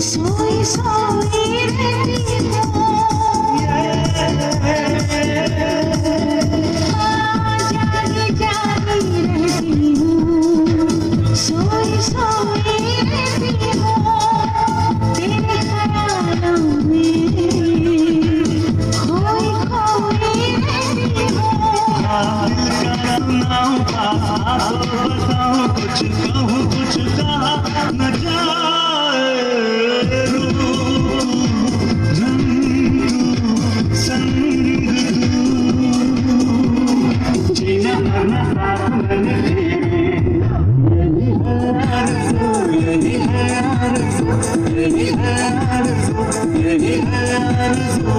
सोई सोई रहती हूँ, जागी जागी रहती हूँ, सोई सोई रहती हूँ, तेरे ख्यालों में खोई खोई रहती हूँ। सुनाऊं बताऊं कुछ कहूँ कुछ कहा न जाए, संग जीना मरना साथ मैंने तेरे, यही है आरज़ू, यही है आरज़ू, यही है आरज़ू, यही है आरज़ू।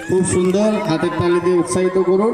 খুব সুন্দর, হাতের তালি দিয়ে উৎসাহিত করুন।